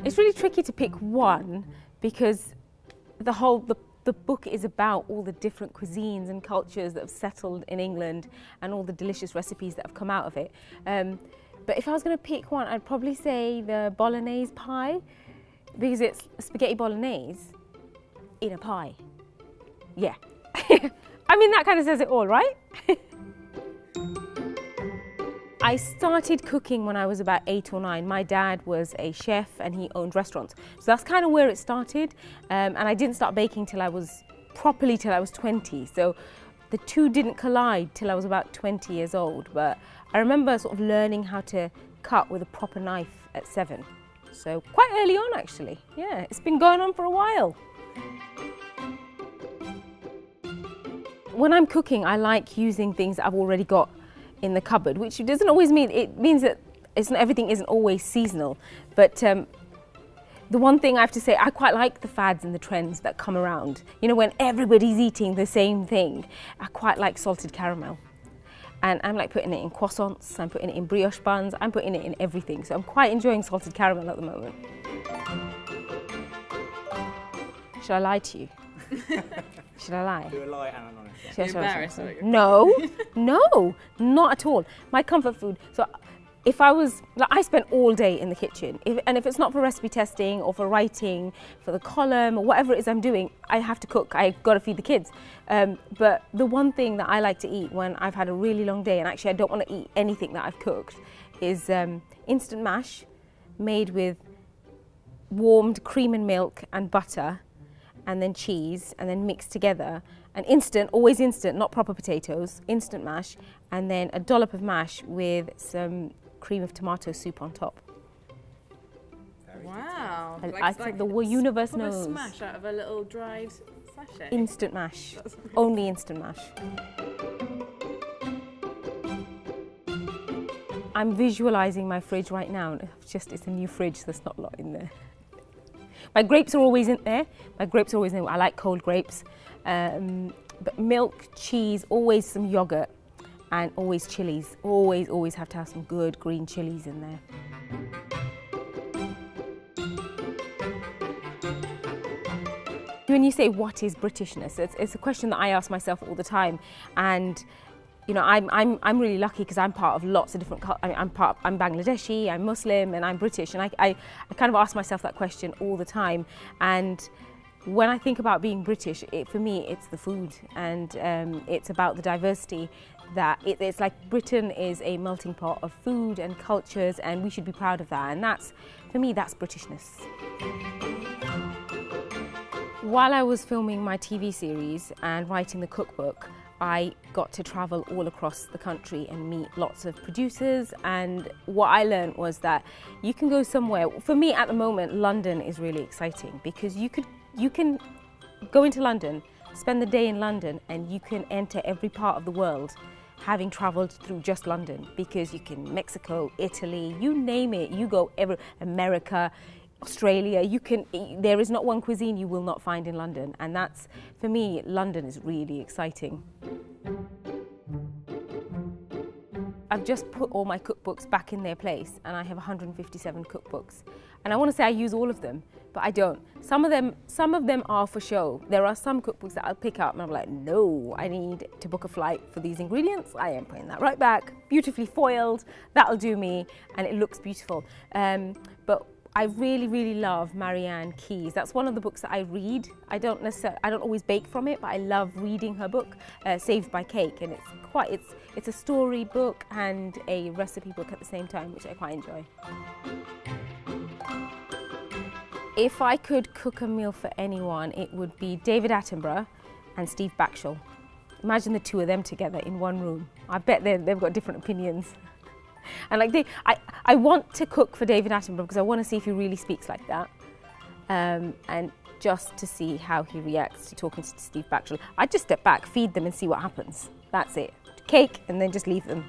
It's really tricky to pick one because the book is about all the different cuisines and cultures that have settled in England and all the delicious recipes that have come out of it. But if I was going to pick one, I'd probably say the bolognese pie, because it's spaghetti bolognese in a pie. Yeah. I mean, that kind of says it all, right? I started cooking when I was about 8 or 9. My dad was a chef and he owned restaurants. So that's kind of where it started. And I didn't start baking till I was 20. So the two didn't collide till I was about 20 years old. But I remember sort of learning how to cut with a proper knife at 7. So quite early on, actually. Yeah, it's been going on for a while. When I'm cooking, I like using things that I've already got in the cupboard, which doesn't always mean, it means that everything isn't always seasonal. But the one thing I have to say, I quite like the fads and the trends that come around. You know, when everybody's eating the same thing, I quite like salted caramel. And I'm like putting it in croissants, I'm putting it in brioche buns, I'm putting it in everything. So I'm quite enjoying salted caramel at the moment. Should I lie to you? Should I lie? Do a lie and an honest. You're embarrassed. No, no, not at all. My comfort food. So if I was, like, I spent all day in the kitchen. If it's not for recipe testing or for writing, for the column or whatever it is I'm doing, I have to cook. I've got to feed the kids. But the one thing that I like to eat when I've had a really long day, and actually I don't want to eat anything that I've cooked, is instant mash made with warmed cream and milk and butter, and then cheese, and then mixed together. And instant, always instant, not proper potatoes, instant mash, and then a dollop of mash with some cream of tomato soup on top. Wow. I think the universe knows. A smash out of a little dried sachet. Instant mash, only instant mash. I'm visualising my fridge right now. It's a new fridge, so there's not a lot in there. My grapes are always in there. I like cold grapes. But milk, cheese, always some yogurt, and always chilies. Always have to have some good green chilies in there. When you say what is Britishness, it's a question that I ask myself all the time. And you know, I'm really lucky because I'm part of lots of different cultures. I'm Bangladeshi, I'm Muslim, and I'm British, and I kind of ask myself that question all the time. And when I think about being British, for me, it's the food, and it's about the diversity. It's like Britain is a melting pot of food and cultures, and we should be proud of that. And for me, that's Britishness. While I was filming my TV series and writing the cookbook, I got to travel all across the country and meet lots of producers, and what I learned was that you can go somewhere. For me at the moment, London is really exciting because you can go into London, spend the day in London, and you can enter every part of the world having travelled through just London, because you can Mexico, Italy, you name it, you go America, Australia, there is not one cuisine you will not find in London, and that's, for me, London is really exciting. I've just put all my cookbooks back in their place, and I have 157 cookbooks. And I want to say I use all of them, but I don't. Some of them are for show. There are some cookbooks that I'll pick up and I'm like, no, I need to book a flight for these ingredients. I am putting that right back, beautifully foiled. That'll do me, and it looks beautiful. But I really, really love Marianne Keyes. That's one of the books that I read. I don't always bake from it, but I love reading her book, Saved by Cake, and it's a story book and a recipe book at the same time, which I quite enjoy. If I could cook a meal for anyone, it would be David Attenborough and Steve Backshall. Imagine the two of them together in one room. I bet they've got different opinions. And I want to cook for David Attenborough because I want to see if he really speaks like that, and just to see how he reacts to talking to Steve Backshall. I'd just step back, feed them and see what happens. That's it. Cake and then just leave them.